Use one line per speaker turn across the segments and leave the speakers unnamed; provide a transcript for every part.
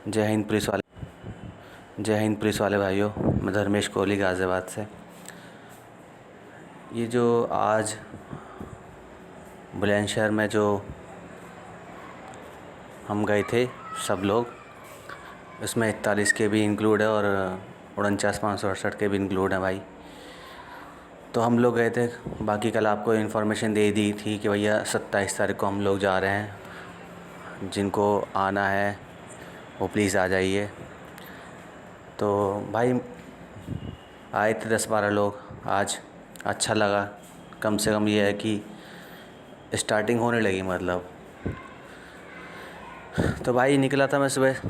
जय हिंद पुलिस वाले। जय हिंद पुलिस वाले भाइयों। मैं धर्मेश कोहली गाज़ियाबाद से। ये जो आज बुलंदशहर में जो हम गए थे सब लोग, इसमें 41 के भी इंक्लूड है और 49,568 के भी इंक्लूड हैं भाई। तो हम लोग गए थे। बाकी कल आपको इन्फॉर्मेशन दे दी थी कि भैया 27 तारीख को हम लोग जा रहे हैं, जिनको आना है वो प्लीज़ आ जाइए। तो भाई आए थे 10-12 लोग आज। अच्छा लगा। कम से कम ये है कि स्टार्टिंग होने लगी मतलब। तो भाई निकला था मैं सुबह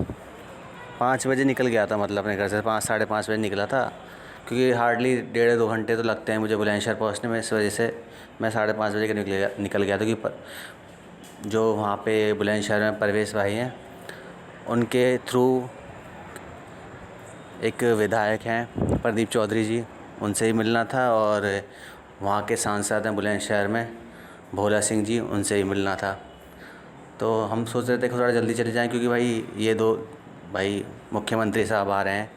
5 बजे निकल गया था, मतलब अपने घर से 5 साढ़े 5 बजे निकला था, क्योंकि हार्डली 1.5-2 घंटे तो लगते हैं मुझे बुलंदशहर पहुंचने में। इस वजह से मैं 5:30 बजे के निकल गया था। क्योंकि जो वहाँ पे बुलंदशहर में परवेश भाई हैं, उनके थ्रू एक विधायक हैं प्रदीप चौधरी जी, उनसे ही मिलना था। और वहाँ के सांसद हैं बुलंदशहर में भोला सिंह जी, उनसे ही मिलना था। तो हम सोच रहे थे कि थोड़ा जल्दी चले जाएं, क्योंकि भाई ये दो भाई मुख्यमंत्री साहब आ रहे हैं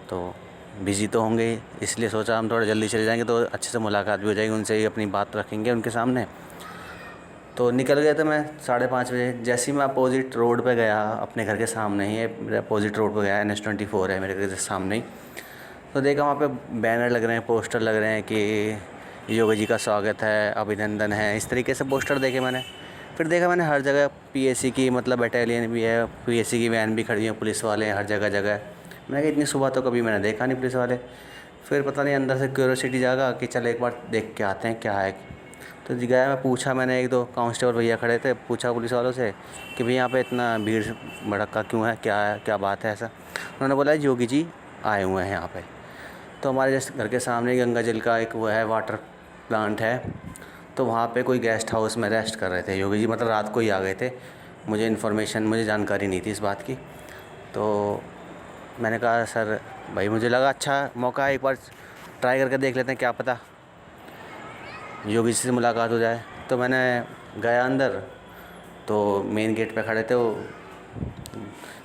तो बिज़ी तो होंगे ही, इसलिए सोचा हम थोड़ा जल्दी चले जाएंगे तो अच्छे से मुलाकात भी हो जाएगी, उनसे ही अपनी बात रखेंगे उनके सामने। तो निकल गया था मैं 5:30 बजे। जैसे ही मैं अपोजिट रोड पे गया, अपने घर के सामने ही है, मेरे अपोजिट रोड पे गया, NH-24 है मेरे घर के सामने ही, तो देखा वहाँ पे बैनर लग रहे हैं, पोस्टर लग रहे हैं कि योगी जी का स्वागत है, अभिनंदन है, इस तरीके से पोस्टर देखे मैंने। फिर देखा मैंने हर जगह PAC की मतलब बटालियन भी है, PAC की वैन भी खड़ी है, पुलिस वाले हैं हर जगह जगह। मैंने कहा इतनी सुबह तो कभी मैंने देखा नहीं पुलिस वाले। फिर पता नहीं अंदर से क्यूरियोसिटी जागा कि चल एक बार देख के आते हैं क्या है। तो गया मैं, पूछा मैंने, 1-2 कांस्टेबल भैया खड़े थे, पूछा पुलिस वालों से कि भाई यहाँ पे इतना भीड़ भड़का क्यों है, क्या बात है ऐसा। उन्होंने बोला योगी जी आए हुए हैं यहाँ पे। तो हमारे जैसे घर के सामने गंगा जल का एक वो है, वाटर प्लांट है, तो वहाँ पे कोई गेस्ट हाउस में रेस्ट कर रहे थे योगी जी, मतलब रात को ही आ गए थे। मुझे जानकारी नहीं थी इस बात की। तो मैंने कहा सर भाई, मुझे लगा अच्छा मौका है, एक बार ट्राई करके देख लेते हैं, क्या पता योगी जी से मुलाकात हो जाए। तो मैंने गया अंदर, तो मेन गेट पे खड़े थे वो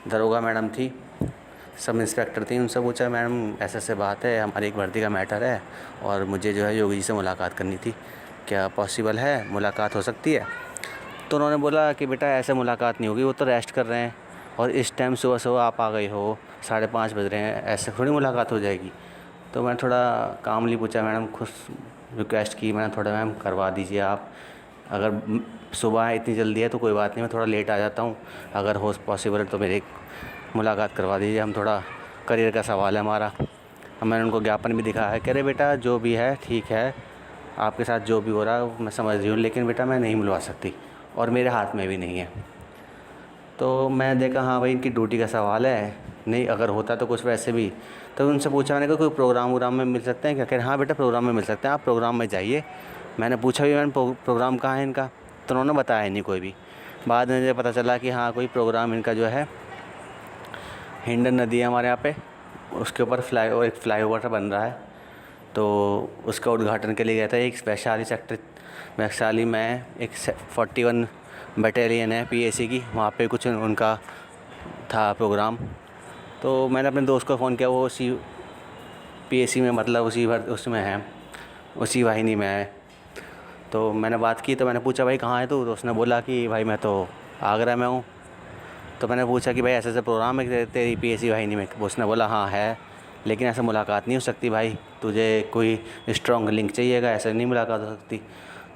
दरोगा मैडम थी, सब इंस्पेक्टर थी। उनसे पूछा मैडम ऐसे ऐसे बात है, हमारी एक भर्ती का मैटर है और मुझे जो है योगी जी से मुलाकात करनी थी, क्या पॉसिबल है, मुलाकात हो सकती है। तो उन्होंने बोला कि बेटा ऐसे मुलाकात नहीं होगी, वो तो रेस्ट कर रहे हैं और इस टाइम सुबह सुबह आप आ गए हो, 5:30 बज रहे हैं, ऐसे थोड़ी मुलाकात हो जाएगी। तो मैं थोड़ा कामली पूछा, मैडम खुद रिक्वेस्ट की मैंने, थोड़ा मैम करवा दीजिए आप, अगर सुबह इतनी जल्दी है तो कोई बात नहीं, मैं थोड़ा लेट आ जाता हूँ, अगर हो पॉसिबल है तो मेरी मुलाकात करवा दीजिए, हम थोड़ा करियर का सवाल है हमारा। अब मैंने उनको ज्ञापन भी दिखाया है, कह रहे बेटा जो भी है ठीक है, आपके साथ जो भी हो रहा है मैं समझ रही हूँ, लेकिन बेटा मैं नहीं मिलवा सकती और मेरे हाथ में भी नहीं है। तो मैं देखा हाँ भाई इनकी ड्यूटी का सवाल है, नहीं अगर होता तो कुछ वैसे भी। तो उनसे पूछा मैंने कहा कोई प्रोग्राम वोग्राम में मिल सकते हैं क्या। कह रहे हाँ बेटा प्रोग्राम में मिल सकते हैं, आप प्रोग्राम में जाइए। मैंने पूछा भी मैंने प्रोग्राम कहाँ है इनका, तो उन्होंने बताया नहीं कोई भी। बाद में मुझे पता चला कि हाँ कोई प्रोग्राम इनका जो है, हिंडन नदी है हमारे यहाँ पे, उसके ऊपर एक फ्लाईओवर बन रहा है, तो उसका उद्घाटन के लिए गया था। एक वैशाली में एक 41 बटालियन है PAC की, वहाँ पे कुछ उनका था प्रोग्राम। तो मैंने अपने दोस्त को फ़ोन किया, वो उसी PAC में मतलब उसमें है, उसी वाहिनी में है। तो मैंने बात की, तो मैंने पूछा भाई कहाँ है तू, तो उसने बोला कि भाई मैं तो आगरा में हूँ। तो मैंने पूछा कि भाई ऐसे ऐसे प्रोग्राम है तेरी PAC वाहिनी में। उसने बोला हाँ है, लेकिन ऐसे मुलाकात नहीं हो सकती भाई, तुझे कोई स्ट्रॉन्ग लिंक चाहिएगा, ऐसे नहीं मुलाकात हो सकती।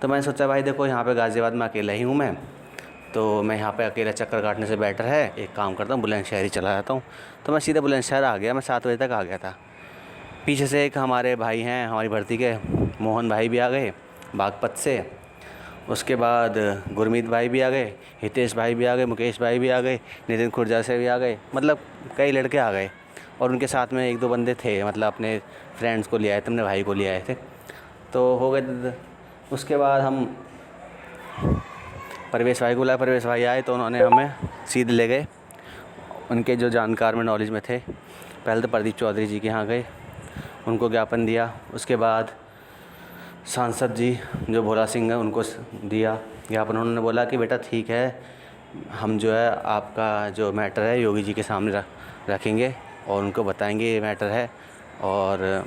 तो मैंने सोचा भाई देखो यहाँ पे गाज़ियाबाद में अकेला ही हूँ मैं, तो मैं यहाँ पे अकेला चक्कर काटने से बेटर है एक काम करता हूँ बुलंदशहर ही चला जाता हूँ। तो मैं सीधे बुलंदशहर आ गया, मैं 7 बजे तक आ गया था। पीछे से एक हमारे भाई हैं हमारी भर्ती के, मोहन भाई भी आ गए बागपत से, उसके बाद गुरमीत भाई भी आ गए, हितेश भाई भी आ गए, मुकेश भाई भी आ गए, नितिन खुर्जा से भी आ गए, मतलब कई लड़के आ गए। और उनके साथ में 1-2 बंदे थे, मतलब अपने फ्रेंड्स को ले आए थे, अपने भाई को ले आए थे। तो हो गए। उसके बाद हम परवेश भाई को बुलाया, परवेश भाई आए तो उन्होंने हमें सीधे ले गए, उनके जो जानकार में नॉलेज में थे। पहले तो प्रदीप चौधरी जी के यहाँ गए, उनको ज्ञापन दिया। उसके बाद सांसद जी जो भोला सिंह है उनको दिया ज्ञापन। उन्होंने बोला कि बेटा ठीक है, हम जो है आपका जो मैटर है योगी जी के सामने रखेंगे और उनको बताएंगे ये मैटर है, और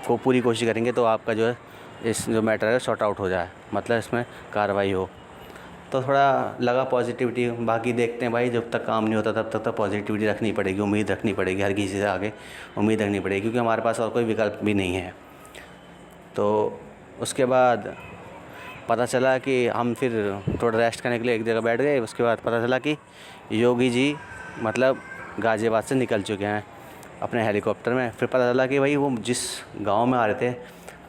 वो पूरी कोशिश करेंगे तो आपका जो है इस जो मैटर है सॉर्ट आउट हो जाए, मतलब इसमें कार्रवाई हो। तो थोड़ा लगा पॉजिटिविटी। बाकी देखते हैं भाई, जब तक काम नहीं होता तब तक तो पॉजिटिविटी रखनी पड़ेगी, उम्मीद रखनी पड़ेगी, हर किसी से आगे उम्मीद रखनी पड़ेगी, क्योंकि हमारे पास और कोई विकल्प भी नहीं है। तो उसके बाद पता चला कि हम फिर थोड़ा रेस्ट करने के लिए एक जगह बैठ गए। उसके बाद पता चला कि योगी जी मतलब गाज़ियाबाद से निकल चुके हैं अपने हेलीकॉप्टर में। फिर पता चला कि भाई वो जिस गांव में आ रहे थे,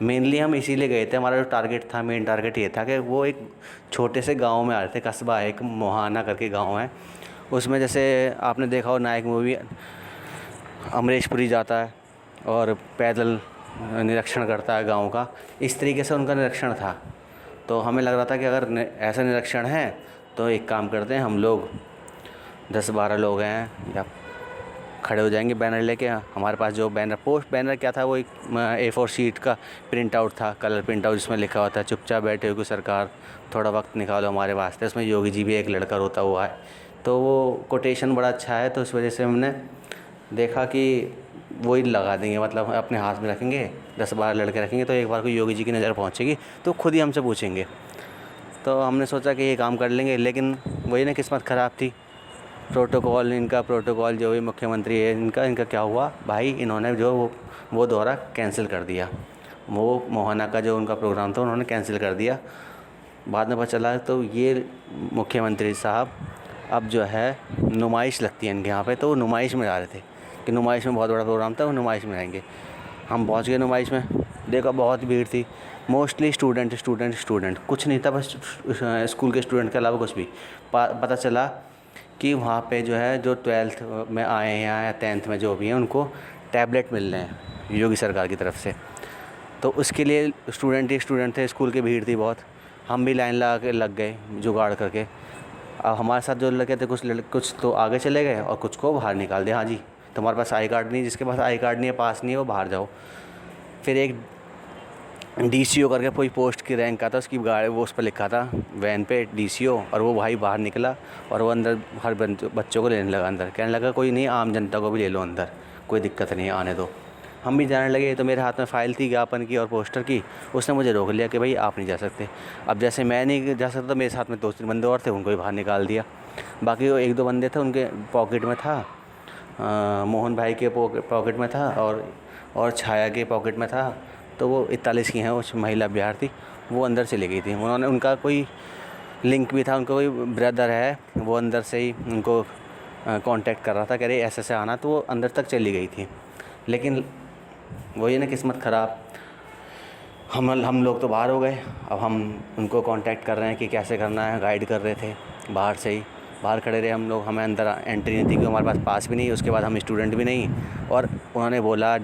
मेनली हम इसीलिए गए थे, हमारा जो टारगेट था, मेन टारगेट ये था कि वो एक छोटे से गांव में आ रहे थे, कस्बा है एक, मोहाना करके गांव है। उसमें जैसे आपने देखा हो नायक मूवी, अमरीश पुरी जाता है और पैदल निरीक्षण करता है गांव का, इस तरीके से उनका निरीक्षण था। तो हमें लग रहा था कि अगर ऐसा निरीक्षण है तो एक काम करते हैं, हम लोग 10-12 लोग हैं या खड़े हो जाएंगे बैनर लेके। हमारे पास जो बैनर क्या था, वो एक A4 शीट का प्रिंट आउट था, कलर प्रिंट आउट, जिसमें लिखा हुआ था चुपचाप बैठे हो कि सरकार थोड़ा वक्त निकालो हमारे वास्ते। उसमें योगी जी भी एक लड़का रोता हुआ है, तो वो कोटेशन बड़ा अच्छा है, तो इस वजह से हमने देखा कि वही लगा देंगे, मतलब अपने हाथ में रखेंगे, 10-12 लड़के रखेंगे, तो एक बार को योगी जी की नज़र पहुँचेगी तो खुद ही हमसे पूछेंगे। तो हमने सोचा कि ये काम कर लेंगे, लेकिन वही ना, किस्मत ख़राब थी। प्रोटोकॉल जो भी मुख्यमंत्री है इनका क्या हुआ भाई, इन्होंने जो वो दौरा कैंसिल कर दिया। वो मोहाना का जो उनका प्रोग्राम था उन्होंने कैंसिल कर दिया। बाद में पता चला तो ये मुख्यमंत्री साहब अब जो है नुमाइश लगती है इनके यहाँ पे, तो वो नुमाइश में जा रहे थे कि नुमाइश में बहुत बड़ा प्रोग्राम था, वो नुमाइश में आएंगे। हम पहुँच गए नुमाइश में, देखा बहुत भीड़ थी, मोस्टली स्टूडेंट, कुछ नहीं था, बस स्कूल के स्टूडेंट के अलावा कुछ भी। पता चला कि वहाँ पे जो है जो 12th में आए हैं या 10th में जो भी हैं, उनको टैबलेट मिल रहे हैं योगी सरकार की तरफ से। तो उसके लिए स्टूडेंट ही स्टूडेंट थे, स्कूल की भीड़ थी बहुत, हम भी लाइन लगा के लग गए जुगाड़ करके। अब हमारे साथ जो लड़के थे, कुछ तो आगे चले गए और कुछ को बाहर निकाल दिया। हाँ जी, तुम्हारे पास आई कार्ड नहीं, जिसके पास आई कार्ड नहीं है, पास नहीं है, वो बाहर जाओ। फिर एक DCO करके कोई पोस्ट की रैंक का था, उसकी गाड़ी वो उस पर लिखा था वैन पे DCO, और वो भाई बाहर निकला और वो अंदर हर बच्चों को लेने लगा अंदर, कहने लगा कोई नहीं, आम जनता को भी ले लो अंदर, कोई दिक्कत नहीं है, आने दो। हम भी जाने लगे, तो मेरे हाथ में फ़ाइल थी ज्ञापन की और पोस्टर की। उसने मुझे रोक लिया कि भाई आप नहीं जा सकते। अब जैसे मैं नहीं जा सकता, तो मेरे साथ में 2-3 बंदे और थे, उनको भी बाहर निकाल दिया। बाकी वो 1-2 बंदे थे, उनके पॉकेट में था, मोहन भाई के पॉकेट में था और छाया के पॉकेट में था। तो वो 41 की हैं, वो महिला बिहार थी, वो अंदर चली गई थी। उन्होंने, उनका कोई लिंक भी था, उनका कोई ब्रदर है, वो अंदर से ही उनको कांटेक्ट कर रहा था, कह रहे ऐसे आना, तो वो अंदर तक चली गई थी। लेकिन वही ना, किस्मत ख़राब, हम लोग तो बाहर हो गए। अब हम उनको कांटेक्ट कर रहे हैं कि कैसे करना है, गाइड कर रहे थे बाहर से ही। बाहर खड़े रहे हम लोग, हमें अंदर एंट्री नहीं थी, क्योंकि हमारे पास भी नहीं, उसके बाद हम स्टूडेंट भी नहीं। और उन्होंने बोला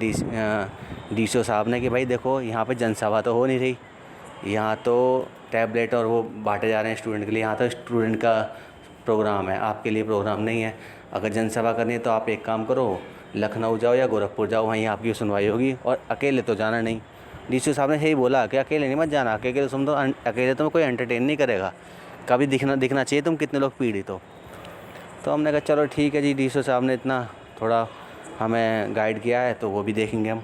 DCO साहब ने कि भाई देखो, यहाँ पे जनसभा तो हो नहीं रही, यहाँ तो टैबलेट और वो बांटे जा रहे हैं स्टूडेंट के लिए, यहाँ तो स्टूडेंट का प्रोग्राम है, आपके लिए प्रोग्राम नहीं है। अगर जनसभा करनी है तो आप एक काम करो, लखनऊ जाओ या गोरखपुर जाओ, वहीं आपकी सुनवाई होगी, और अकेले तो जाना नहीं। DCO साहब ने यही बोला कि अकेले नहीं मत जाना, अकेले तुम्हें कोई एंटरटेन नहीं करेगा, कभी दिखना चाहिए तुम कितने लोग पीड़ित हो। तो हमने कहा चलो ठीक है जी, DCO साहब ने इतना थोड़ा हमें गाइड किया है तो वो भी देखेंगे हम।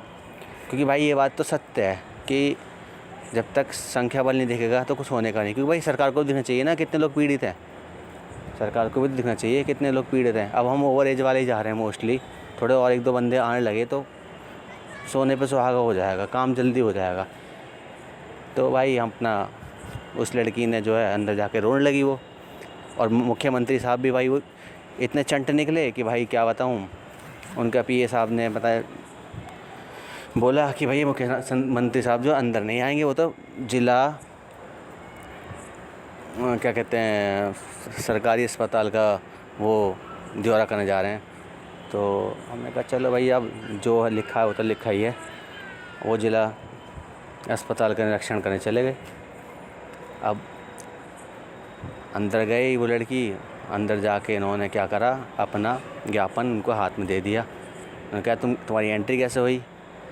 क्योंकि भाई ये बात तो सत्य है कि जब तक संख्या बल नहीं दिखेगा तो कुछ होने का नहीं। क्योंकि भाई सरकार को भी दिखना चाहिए ना कितने लोग पीड़ित हैं, सरकार को भी दिखना चाहिए कितने लोग पीड़ित हैं। अब हम ओवर एज वाले ही जा रहे हैं मोस्टली, थोड़े और 1-2 बंदे आने लगे तो सोने पे सुहागा हो जाएगा, काम जल्दी हो जाएगा। तो भाई हम अपना, उस लड़की ने जो है अंदर जाके रोने लगी वो, और मुख्यमंत्री साहब भी भाई वो इतने चंट निकले कि भाई क्या बताऊँ। उनका PA साहब ने बताया, बोला कि भाई मुख्यमंत्री साहब जो अंदर नहीं आएंगे, वो तो जिला क्या कहते हैं, सरकारी अस्पताल का वो दौरा करने जा रहे हैं। तो हमने कहा चलो भाई, अब जो लिखा है वो तो लिखा ही है। वो जिला अस्पताल का निरीक्षण करने चले गए। अब अंदर गई वो लड़की, अंदर जाके इन्होंने क्या करा, अपना ज्ञापन उनको हाथ में दे दिया। उन्होंने कहा तुम्हारी एंट्री कैसे हुई?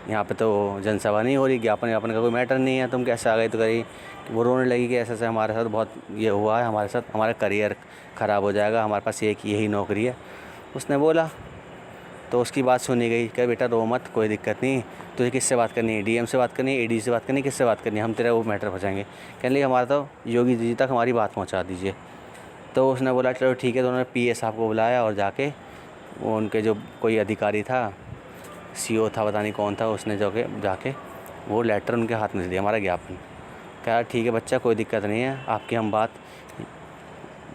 यहाँ पे तो जनसभा नहीं हो रही, ज्ञापन व्यापन का कोई मैटर नहीं है, तुम कैसे आ गई। तो कही वो रोने लगी कि ऐसे ऐसे हमारे साथ बहुत ये हुआ है, हमारे साथ हमारा करियर ख़राब हो जाएगा, हमारे पास एक यही नौकरी है। उसने बोला, तो उसकी बात सुनी गई कि बेटा रो मत, कोई दिक्कत नहीं, तुझे किससे बात करनी है, डीएम से बात करनी है, एडी से बात करनी है, किससे बात करनी है, हम तेरा वो मैटर पहुँचाएंगे। कहने लगे हमारा तो योगी जी तक हमारी बात पहुँचा दीजिए। तो उसने बोला चलो ठीक है। तो उन्होंने पीए साहब को बुलाया और जाके वो उनके जो कोई अधिकारी था, सीओ था, पता नहीं कौन था, उसने जाके वो लेटर उनके हाथ में दे दिया, हमारा ज्ञापन। कहा ठीक है बच्चा, कोई दिक्कत नहीं है, आपकी हम बात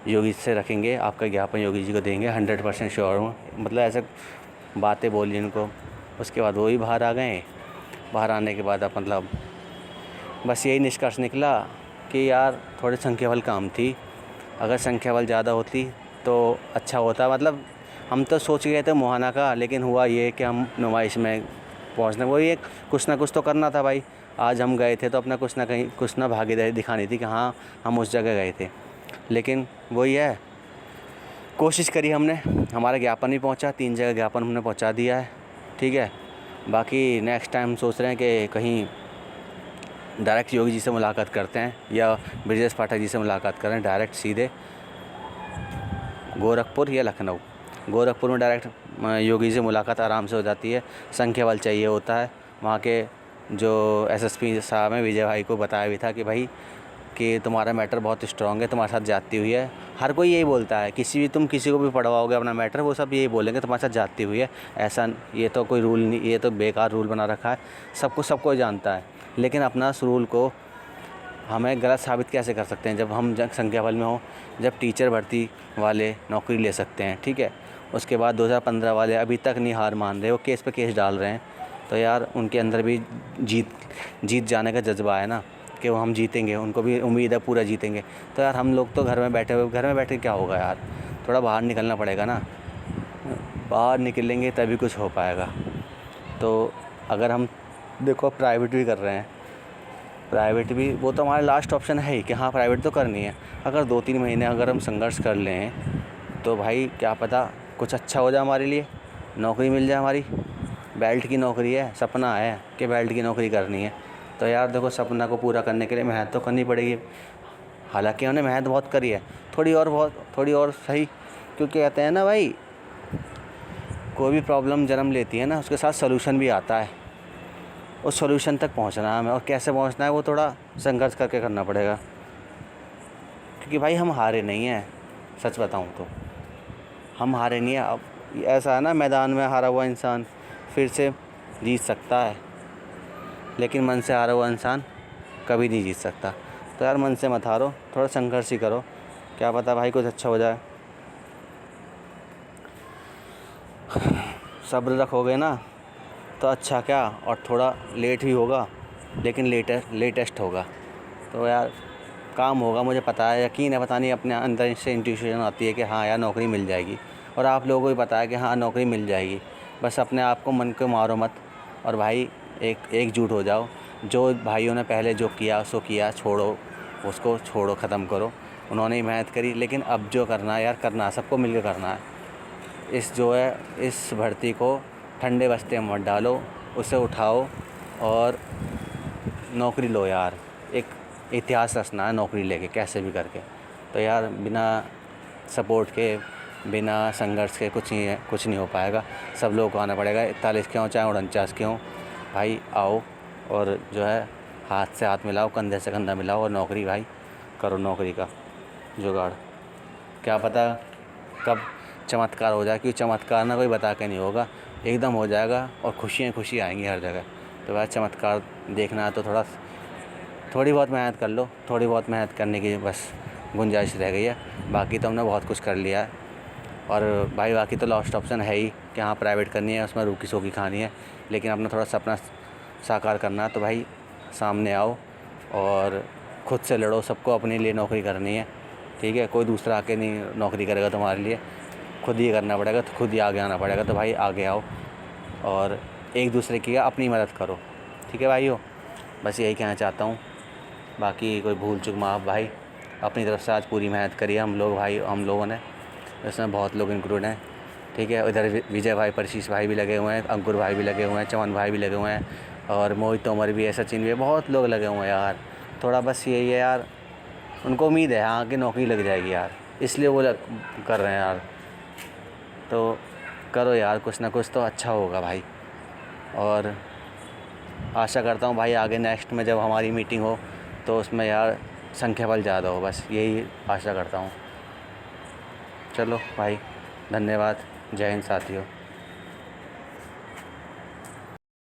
योगी से रखेंगे, आपका ज्ञापन योगी जी को देंगे, 100% श्योर हूँ। मतलब ऐसे बातें बोली उनको। उसके बाद वो ही बाहर आ गए। बाहर आने के बाद अब मतलब बस यही निष्कर्ष निकला कि यार थोड़ी संख्या बल कम थी, अगर संख्या बल ज़्यादा होती तो अच्छा होता। मतलब हम तो सोच गए थे मोहाना का, लेकिन हुआ ये कि हम नुमाइश में पहुंचने, वही एक कुछ ना कुछ तो करना था भाई। आज हम गए थे तो अपना कुछ ना भागीदारी दिखानी थी कि हाँ हम उस जगह गए थे। लेकिन वही है, कोशिश करी हमने, हमारा ज्ञापन भी पहुंचा, 3 जगह ज्ञापन हमने पहुंचा दिया है, ठीक है। बाकी नेक्स्ट टाइम सोच रहे हैं कि कहीं डायरेक्ट योगी जी से मुलाकात करते हैं या ब्रजेश पाठक जी से मुलाकात करें, डायरेक्ट सीधे गोरखपुर या लखनऊ। गोरखपुर में डायरेक्ट योगी से मुलाकात आराम से हो जाती है, संख्या बल चाहिए होता है। वहाँ के जो एसएसपी साहब हैं, विजय भाई को बताया भी था कि भाई कि तुम्हारा मैटर बहुत स्ट्रॉन्ग है, तुम्हारे साथ जाती हुई है। हर कोई यही बोलता है, तुम किसी को भी पढ़वाओगे अपना मैटर, वो सब यही बोलेंगे तुम्हारे साथ जाती हुई है। ऐसा ये तो कोई रूल नहीं, ये तो बेकार रूल बना रखा है, सबको जानता है। लेकिन अपना उस रूल को हमें गलत साबित कैसे कर सकते हैं जब हम संख्या बल में हो, जब टीचर भर्ती वाले नौकरी ले सकते हैं, ठीक है। उसके बाद 2015 वाले अभी तक नहीं हार मान रहे, वो केस पे केस डाल रहे हैं। तो यार उनके अंदर भी जीत जाने का जज्बा है ना, कि वो हम जीतेंगे, उनको भी उम्मीद है पूरा जीतेंगे। तो यार हम लोग तो घर में बैठे क्या होगा यार, थोड़ा बाहर निकलना पड़ेगा ना, बाहर निकलेंगे तभी कुछ हो पाएगा। तो अगर हम देखो प्राइवेट भी कर रहे हैं, प्राइवेट भी वो तो हमारा लास्ट ऑप्शन है ही कि हाँ प्राइवेट तो करनी है। अगर 2-3 महीने अगर हम संघर्ष कर लें तो भाई क्या पता कुछ अच्छा हो जाए हमारे लिए, नौकरी मिल जाए हमारी। बेल्ट की नौकरी है, सपना है कि बेल्ट की नौकरी करनी है। तो यार देखो, सपना को पूरा करने के लिए मेहनत तो करनी पड़ेगी। हालांकि हमने मेहनत बहुत करी है, थोड़ी और सही, क्योंकि कहते हैं ना भाई, कोई भी प्रॉब्लम जन्म लेती है ना, उसके साथ सलूशन भी आता है। उस सॉल्यूशन तक पहुंचना है हमें, और कैसे पहुंचना है वो थोड़ा संघर्ष करके करना पड़ेगा। क्योंकि भाई हम हारे नहीं हैं, सच बताऊं तो हम हारे नहीं हैं। अब ऐसा है ना, मैदान में हारा हुआ इंसान फिर से जीत सकता है, लेकिन मन से हारा हुआ इंसान कभी नहीं जीत सकता। तो यार मन से मत हारो, थोड़ा संघर्ष ही करो, क्या पता भाई कुछ अच्छा हो जाए। सब्र रखोगे ना तो अच्छा क्या, और थोड़ा लेट भी होगा लेकिन लेटेस्ट होगा तो यार काम होगा। मुझे पता है, यकीन है, पता नहीं अपने अंदर से इंट्यूशन आती है कि हाँ यार नौकरी मिल जाएगी, और आप लोगों को भी पता है कि हाँ नौकरी मिल जाएगी। बस अपने आप को, मन को मारो मत, और भाई एकजुट हो जाओ। जो भाइयों ने पहले जो किया सो किया, छोड़ो उसको, छोड़ो, ख़त्म करो। उन्होंने ही मेहनत करी, लेकिन अब जो करना है यार करना है, सबको मिलकर करना है। इस भर्ती को ठंडे बस्ते में मत डालो, उसे उठाओ और नौकरी लो यार। एक इतिहास रचना है नौकरी लेके कैसे भी करके। तो यार बिना सपोर्ट के, बिना संघर्ष के कुछ नहीं हो पाएगा। सब लोगों को आना पड़ेगा, 41 के हों चाहे 49 के हों। भाई आओ और जो है हाथ से हाथ मिलाओ, कंधे से कंधा मिलाओ, और नौकरी भाई करो, नौकरी का जुगाड़। क्या पता कब चमत्कार हो जाए, क्योंकि चमत्कार ना कोई बता के नहीं होगा, एकदम हो जाएगा और खुशी आएंगी हर जगह। तो भाई चमत्कार देखना है तो थोड़ी बहुत मेहनत कर लो, थोड़ी बहुत मेहनत करने की बस गुंजाइश रह गई है। बाकी तो हमने बहुत कुछ कर लिया है, और भाई बाकी तो लास्ट ऑप्शन है ही कि हाँ प्राइवेट करनी है, उसमें रूखी सूखी खानी है। लेकिन अपना थोड़ा सपना साकार करना है तो भाई सामने आओ और खुद से लड़ो। सबको अपने लिए नौकरी करनी है, ठीक है। कोई दूसरा आके नहीं नौकरी करेगा तुम्हारे लिए, खुद ही करना पड़ेगा, तो खुद ही आगे आना पड़ेगा। तो भाई आगे आओ और एक दूसरे की अपनी मदद करो, ठीक है भाइयों। बस यही कहना चाहता हूँ, बाकी कोई भूल चूक माफ़। भाई अपनी तरफ से आज पूरी मेहनत करी है हम लोगों ने, इसमें बहुत लोग इंक्लूड हैं। ठीक है। इधर विजय भाई, परशीष भाई भी लगे हुए हैं, अंकुर भाई भी लगे हुए हैं, चमन भाई भी लगे हुए हैं, और मोहित तोमर भी है, सचिन भी है, बहुत लोग लगे हुए हैं यार। थोड़ा बस यही है यार, उनको उम्मीद है हाँ कि नौकरी लग जाएगी यार, इसलिए वो कर रहे हैं यार। तो करो यार, कुछ ना कुछ तो अच्छा होगा भाई। और आशा करता हूँ भाई आगे नेक्स्ट में जब हमारी मीटिंग हो तो उसमें यार संख्या बल ज़्यादा हो, बस यही आशा करता हूँ। चलो भाई, धन्यवाद। जय हिंद साथियों।